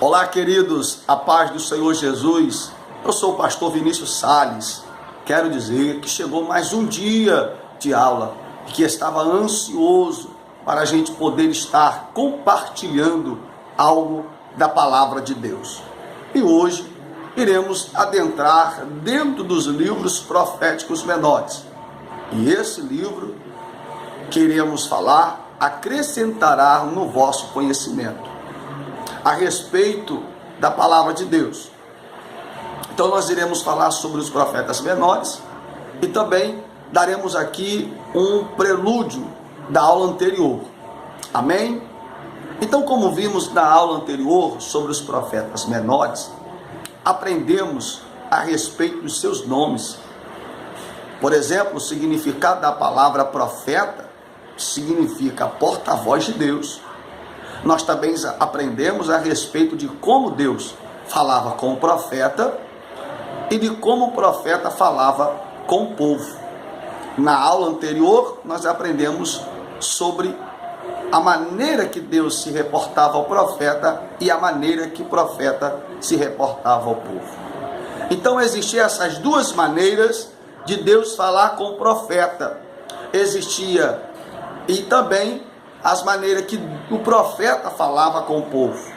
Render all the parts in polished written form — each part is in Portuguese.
Olá, queridos, a paz do Senhor Jesus. Eu sou o pastor Vinícius Salles. Quero dizer que chegou mais um dia de aula e que estava ansioso para a gente poder estar compartilhando algo da palavra de Deus. E hoje iremos adentrar dentro dos livros proféticos menores. E esse livro que iremos falar acrescentará no vosso conhecimento a respeito da palavra de Deus. Então nós iremos falar sobre os profetas menores e também daremos aqui um prelúdio da aula anterior. Amém? Então, como vimos na aula anterior sobre os profetas menores, aprendemos a respeito dos seus nomes. Por exemplo, o significado da palavra profeta significa porta-voz de Deus. Nós também aprendemos a respeito de como Deus falava com o profeta e de como o profeta falava com o povo. Na aula anterior, nós aprendemos sobre a maneira que Deus se reportava ao profeta e a maneira que o profeta se reportava ao povo. Então, existiam essas duas maneiras de Deus falar com o profeta. Existia e também as maneiras que o profeta falava com o povo.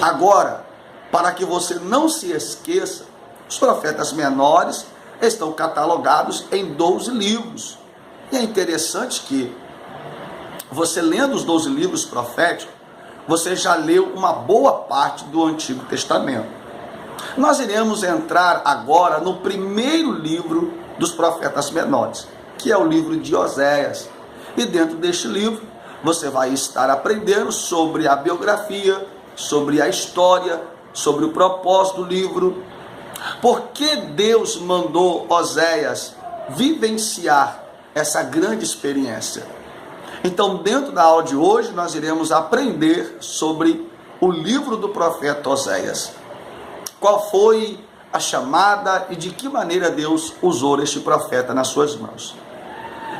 Agora, para que você não se esqueça, os profetas menores estão catalogados em 12 livros. E é interessante que você lendo os 12 livros proféticos, você já leu uma boa parte do Antigo Testamento. Nós iremos entrar agora no primeiro livro dos profetas menores, que é o livro de Oséias. E dentro deste livro, você vai estar aprendendo sobre a biografia, sobre a história, sobre o propósito do livro. Por que Deus mandou Oséias vivenciar essa grande experiência? Então, dentro da aula de hoje, nós iremos aprender sobre o livro do profeta Oséias. Qual foi a chamada e de que maneira Deus usou este profeta nas suas mãos.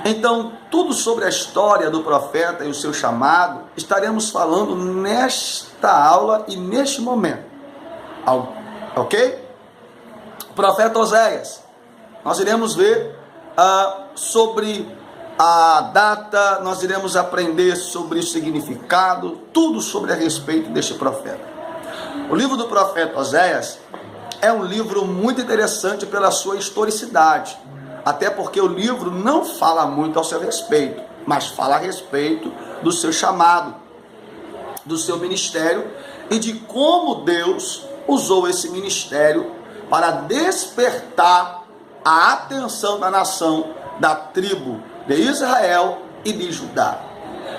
Então, tudo sobre a história do profeta e o seu chamado, estaremos falando nesta aula e neste momento. Ok? Profeta Oséias. Nós iremos ver sobre a data, nós iremos aprender sobre o significado, tudo sobre a respeito deste profeta. O livro do profeta Oséias é um livro muito interessante pela sua historicidade. Até porque o livro não fala muito ao seu respeito, mas fala a respeito do seu chamado, do seu ministério e de como Deus usou esse ministério para despertar a atenção da nação, da tribo de Israel e de Judá,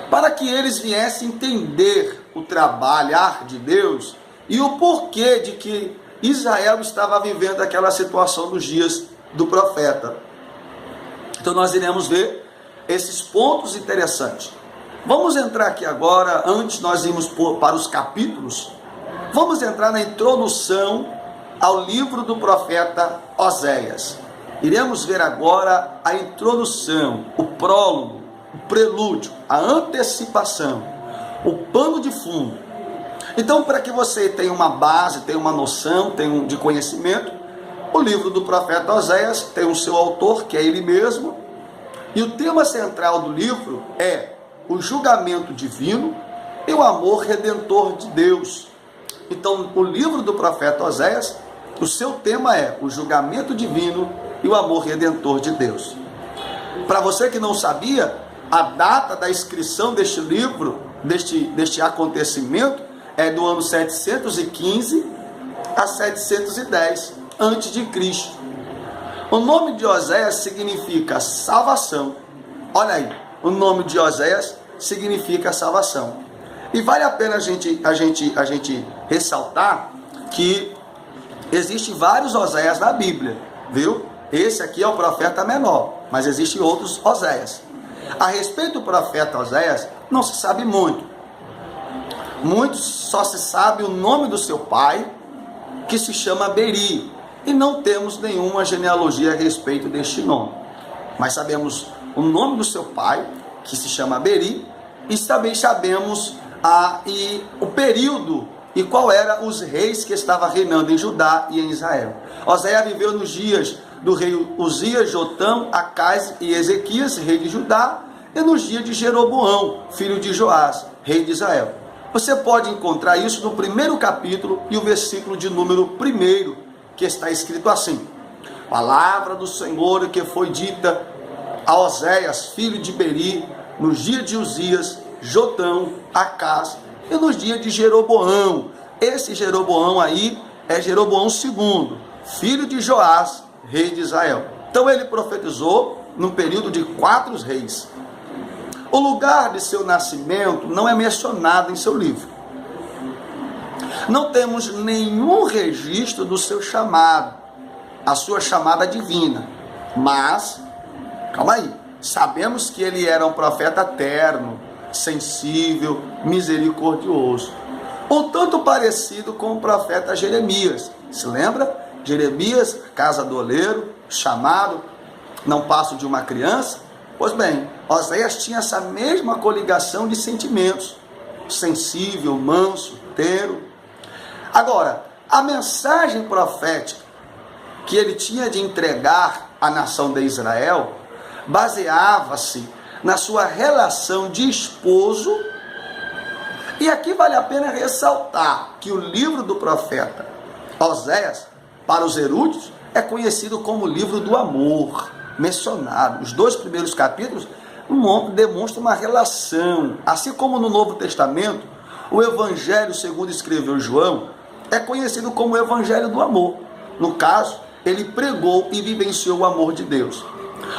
para que eles viessem entender o trabalhar de Deus e o porquê de que Israel estava vivendo aquela situação nos dias do profeta. Então nós iremos ver esses pontos interessantes. Vamos entrar aqui agora, antes nós irmos para os capítulos, vamos entrar na introdução ao livro do profeta Oséias. Iremos ver agora a introdução, o prólogo, o prelúdio, a antecipação, o pano de fundo. Então, para que você tenha uma base, tenha uma noção, tenha de conhecimento, o livro do profeta Oséias tem o seu autor, que é ele mesmo, e o tema central do livro é o julgamento divino e o amor redentor de Deus. Então, o livro do profeta Oséias, o seu tema é o julgamento divino e o amor redentor de Deus. Para você que não sabia, a data da inscrição deste livro, deste acontecimento, é do ano 715 a 710 antes de Cristo. O nome de Oséias significa salvação. Olha aí, o nome de Oséias significa salvação. E vale a pena a gente ressaltar que existem vários Oséias na Bíblia, viu? Esse aqui é o profeta menor, mas existem outros Oséias. A respeito do profeta Oséias, não se sabe muito. Muitos só se sabe o nome do seu pai, que se chama Beri, e não temos nenhuma genealogia a respeito deste nome. Mas sabemos o nome do seu pai, que se chama Beri, e também sabemos o período e qual era os reis que estavam reinando em Judá e em Israel. Oséias viveu nos dias do rei Uzias, Jotão, Acás e Ezequias, rei de Judá, e nos dias de Jeroboão, filho de Joás, rei de Israel. Você pode encontrar isso no primeiro capítulo e o versículo de número 1, que está escrito assim: palavra do Senhor que foi dita a Oséias, filho de Beri, nos dias de Uzias, Jotão, Acás e nos dias de Jeroboão. Esse Jeroboão aí é Jeroboão II, filho de Joás, rei de Israel. Então ele profetizou num período de 4 reis. O lugar de seu nascimento não é mencionado em seu livro. Não temos nenhum registro do seu chamado, a sua chamada divina. Mas, calma aí, sabemos que ele era um profeta terno, sensível, misericordioso. Um tanto parecido com o profeta Jeremias. Se lembra? Jeremias, casa do oleiro, chamado, não passo de uma criança. Pois bem, Oséias tinha essa mesma coligação de sentimentos, sensível, manso, terno. Agora, a mensagem profética que ele tinha de entregar à nação de Israel baseava-se na sua relação de esposo. E aqui vale a pena ressaltar que o livro do profeta Oséias, para os eruditos, é conhecido como o livro do amor, mencionado. Os 2 primeiros capítulos demonstram uma relação. Assim como no Novo Testamento, o Evangelho, segundo escreveu João, é conhecido como o Evangelho do amor. No caso, ele pregou e vivenciou o amor de Deus.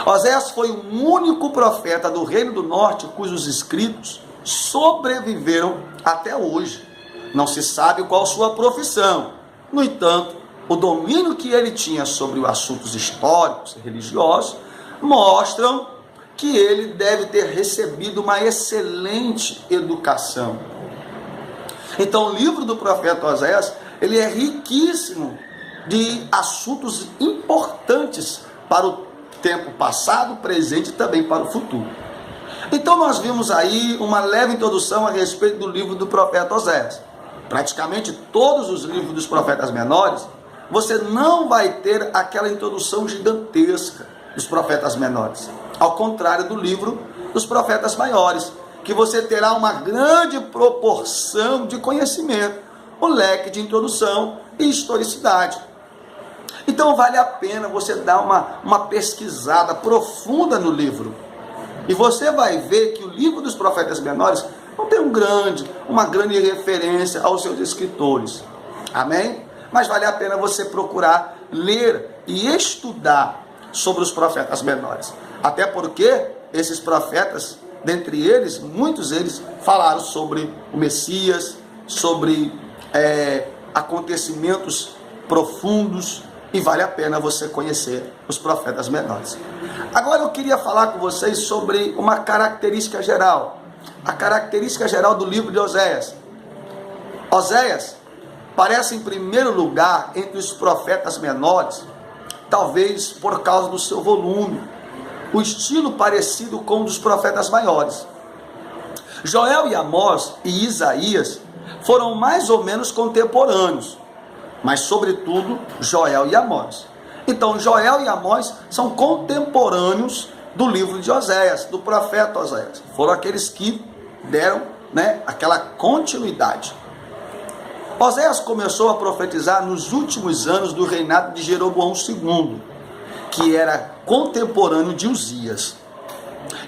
Oséias foi o único profeta do Reino do Norte cujos escritos sobreviveram até hoje. Não se sabe qual sua profissão. No entanto, o domínio que ele tinha sobre os assuntos históricos e religiosos mostram que ele deve ter recebido uma excelente educação. Então, o livro do profeta Oséias, ele é riquíssimo de assuntos importantes para o tempo passado, presente e também para o futuro. Então, nós vimos aí uma leve introdução a respeito do livro do profeta Oséias. Praticamente todos os livros dos profetas menores, você não vai ter aquela introdução gigantesca dos profetas menores. Ao contrário do livro dos profetas maiores, que você terá uma grande proporção de conhecimento, um leque de introdução e historicidade. Então vale a pena você dar uma pesquisada profunda no livro. E você vai ver que o livro dos profetas menores não tem uma grande referência aos seus escritores. Amém? Mas vale a pena você procurar ler e estudar sobre os profetas menores. Até porque esses profetas, dentre eles, muitos deles falaram sobre o Messias, sobre acontecimentos profundos, e vale a pena você conhecer os profetas menores. Agora eu queria falar com vocês sobre uma característica geral. A característica geral do livro de Oséias. Oséias parece em primeiro lugar entre os profetas menores, talvez por causa do seu volume, o estilo parecido com o dos profetas maiores. Joel e Amós e Isaías foram mais ou menos contemporâneos, mas sobretudo Joel e Amós. Então Joel e Amós são contemporâneos do livro de Oséias, do profeta Oséias. Foram aqueles que deram aquela continuidade. Oséias começou a profetizar nos últimos anos do reinado de Jeroboão II, que era contemporâneo de Uzias,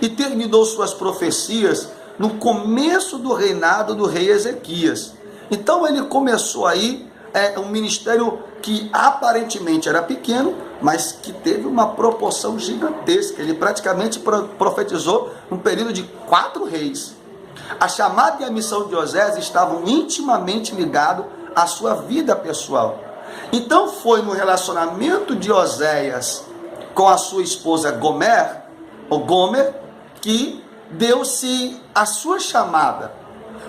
e terminou suas profecias no começo do reinado do rei Ezequias. Então ele começou aí um ministério que aparentemente era pequeno, mas que teve uma proporção gigantesca. Ele praticamente profetizou um período de 4 reis. A chamada e a missão de Oséias estavam intimamente ligados à sua vida pessoal. Então foi no relacionamento de Oséias com a sua esposa Gomer, que deu-se a sua chamada.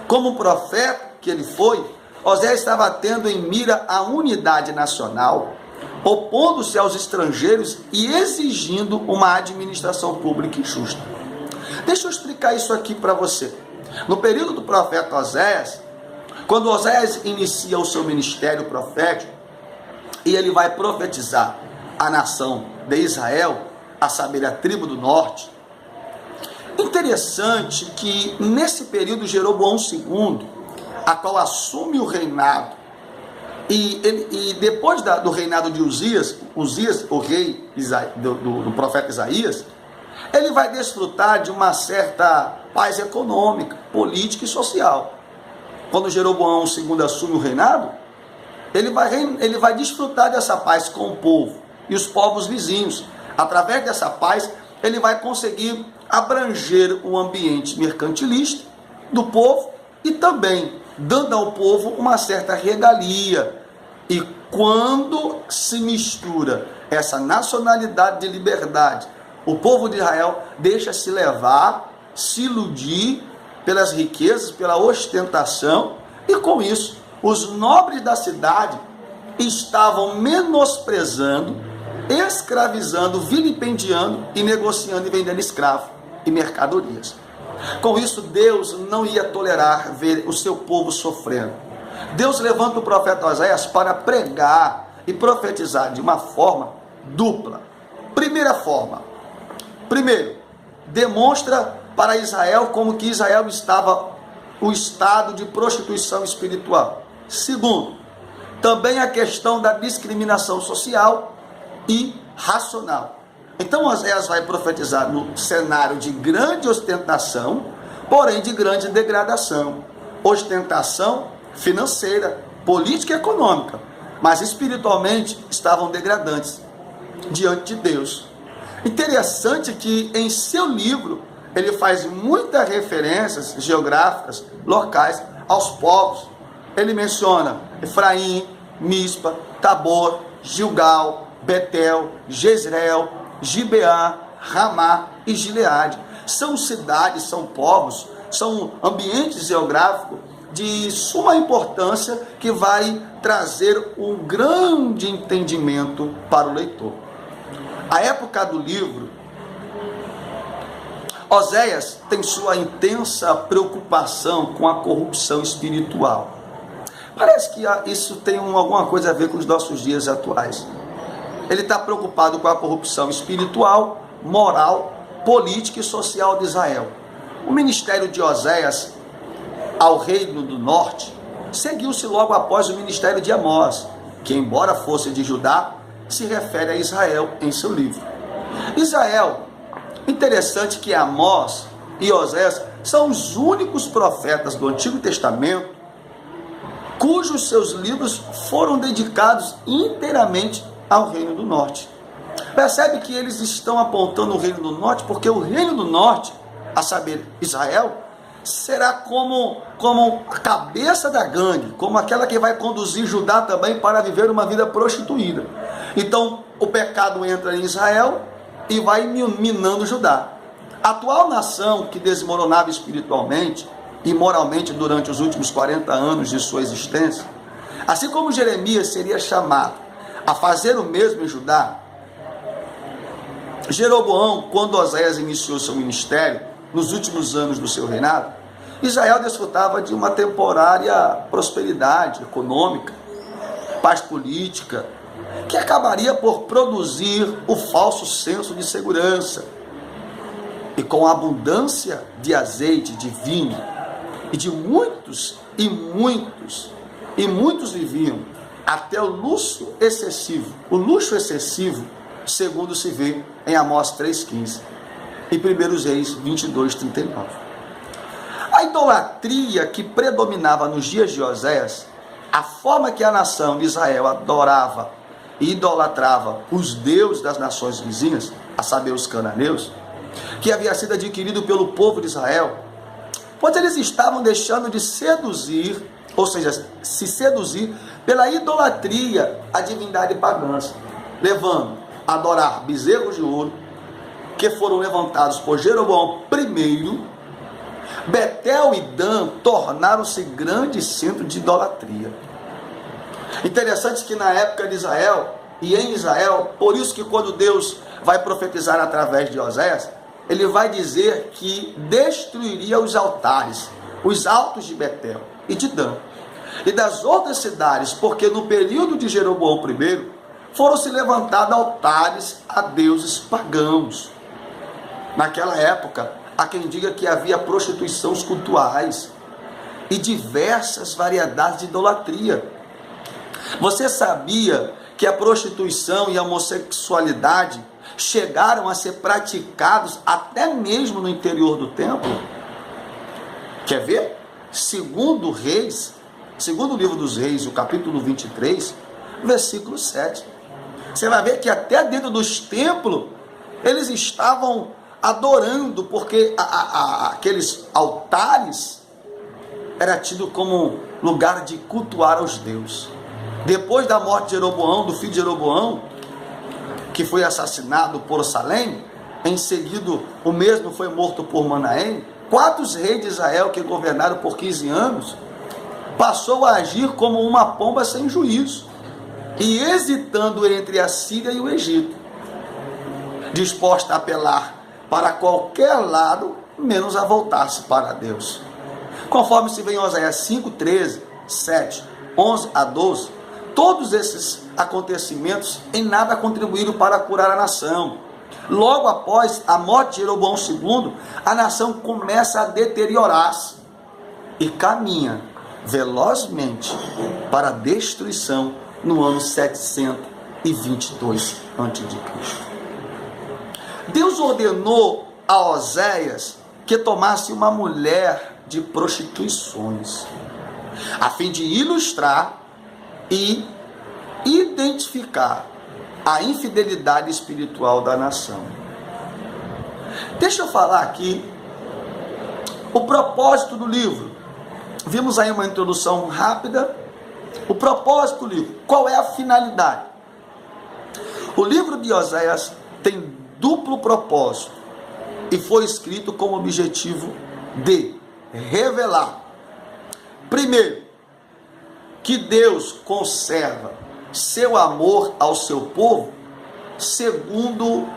Como profeta que ele foi, Oséias estava tendo em mira a unidade nacional, opondo-se aos estrangeiros e exigindo uma administração pública justa. Deixa eu explicar isso aqui para você. No período do profeta Oséias, Quando Oséias inicia o seu ministério profético, e ele vai profetizar a nação de Israel, a saber, a tribo do norte, interessante que nesse período Jeroboão II, a qual assume o reinado, e depois do reinado de Uzias, o rei do profeta Isaías, ele vai desfrutar de uma certa paz econômica, política e social. Quando Jeroboão II assume o reinado, ele vai desfrutar dessa paz com o povo e os povos vizinhos. Através dessa paz, ele vai conseguir abranger o ambiente mercantilista do povo e também dando ao povo uma certa regalia. E quando se mistura essa nacionalidade de liberdade, o povo de Israel deixa-se levar, se iludir pelas riquezas, pela ostentação, e com isso, os nobres da cidade estavam menosprezando, escravizando, vilipendiando e negociando e vendendo escravos e mercadorias. Com isso, Deus não ia tolerar ver o seu povo sofrendo. Deus levanta o profeta Oséias para pregar e profetizar de uma forma dupla. Primeira forma, demonstra para Israel como que Israel estava o estado de prostituição espiritual. Segundo, também a questão da discriminação social e racional. Então Oséias vai profetizar no cenário de grande ostentação, porém de grande degradação. Ostentação financeira, política e econômica, mas espiritualmente estavam degradantes diante de Deus. Interessante que em seu livro ele faz muitas referências geográficas, locais, aos povos. Ele menciona Efraim, Mispa, Tabor, Gilgal, Betel, Jezreel, Gibeá, Ramá e Gileade. São cidades, são povos, são ambientes geográficos de suma importância que vai trazer um grande entendimento para o leitor. A época do livro, Oséias tem sua intensa preocupação com a corrupção espiritual. Parece que isso tem alguma coisa a ver com os nossos dias atuais. Ele está preocupado com a corrupção espiritual, moral, política e social de Israel. O ministério de Oséias ao reino do norte seguiu-se logo após o ministério de Amós, que, embora fosse de Judá, se refere a Israel em seu livro. Israel, interessante que Amós e Oséias são os únicos profetas do Antigo Testamento cujos seus livros foram dedicados inteiramente ao reino do norte. Percebe que eles estão apontando o reino do norte, porque o reino do norte, a saber, Israel, será como a cabeça da gangue, como aquela que vai conduzir Judá também para viver uma vida prostituída. Então, o pecado entra em Israel e vai minando Judá. A atual nação que desmoronava espiritualmente e moralmente durante os últimos 40 anos de sua existência, assim como Jeremias seria chamado a fazer o mesmo em Judá, Jeroboão, quando Oséias iniciou seu ministério, nos últimos anos do seu reinado, Israel desfrutava de uma temporária prosperidade econômica, paz política, que acabaria por produzir o falso senso de segurança. E com a abundância de azeite, de vinho, e de muitos viviam até o luxo excessivo, segundo se vê em Amós 3,15 e 1 Reis 22,39. A idolatria que predominava nos dias de Oséias, a forma que a nação de Israel adorava e idolatrava os deuses das nações vizinhas, a saber, os cananeus, que havia sido adquirido pelo povo de Israel, pois eles estavam deixando de seduzir, ou seja, se seduzir pela idolatria à divindade pagã, levando a adorar bezerros de ouro, que foram levantados por Jeroboão I. Betel e Dan tornaram-se grandes centros de idolatria. Interessante que na época de Israel, e em Israel, por isso que quando Deus vai profetizar através de Oséias, ele vai dizer que destruiria os altares, os altos de Betel e de Dan. e das outras cidades, porque no período de Jeroboão I, foram se levantados altares a deuses pagãos. Naquela época, há quem diga que havia prostituições cultuais e diversas variedades de idolatria. Você sabia que a prostituição e a homossexualidade chegaram a ser praticados até mesmo no interior do templo? Quer ver? Segundo o livro dos Reis, o capítulo 23, versículo 7. Você vai ver que até dentro dos templos eles estavam adorando, porque aqueles altares era tido como lugar de cultuar aos deuses. Depois da morte de Jeroboão, do filho de Jeroboão, que foi assassinado por Salém, em seguida o mesmo foi morto por Manaém, 4 reis de Israel que governaram por 15 anos, passou a agir como uma pomba sem juízo, e hesitando entre a Síria e o Egito, disposta a apelar para qualquer lado, menos a voltar-se para Deus. Conforme se vê em Oséias 5, 13, 7, 11 a 12, todos esses acontecimentos em nada contribuíram para curar a nação. Logo após a morte de Jeroboão II, a nação começa a deteriorar-se e caminha velozmente para a destruição no ano 722 a.C. Deus ordenou a Oséias que tomasse uma mulher de prostituições, a fim de ilustrar e identificar a infidelidade espiritual da nação. Deixa eu falar aqui o propósito do livro. Vimos aí uma introdução rápida. O propósito do livro, qual é a finalidade? O livro de Oséias tem duplo propósito e foi escrito com o objetivo de revelar, primeiro, que Deus conserva seu amor ao seu povo, segundo,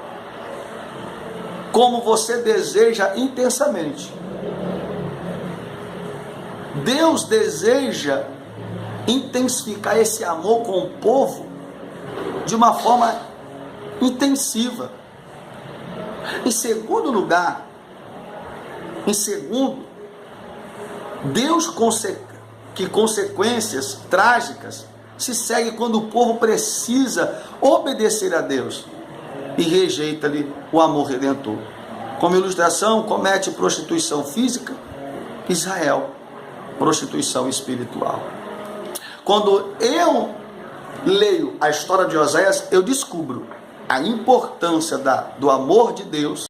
como você deseja intensamente. Deus deseja intensificar esse amor com o povo de uma forma intensiva. Em segundo lugar, Deus que consequências trágicas se segue quando o povo precisa obedecer a Deus e rejeita-lhe o amor redentor. Como ilustração, comete prostituição física, Israel, prostituição espiritual. Quando eu leio a história de Oséias, eu descubro a importância do amor de Deus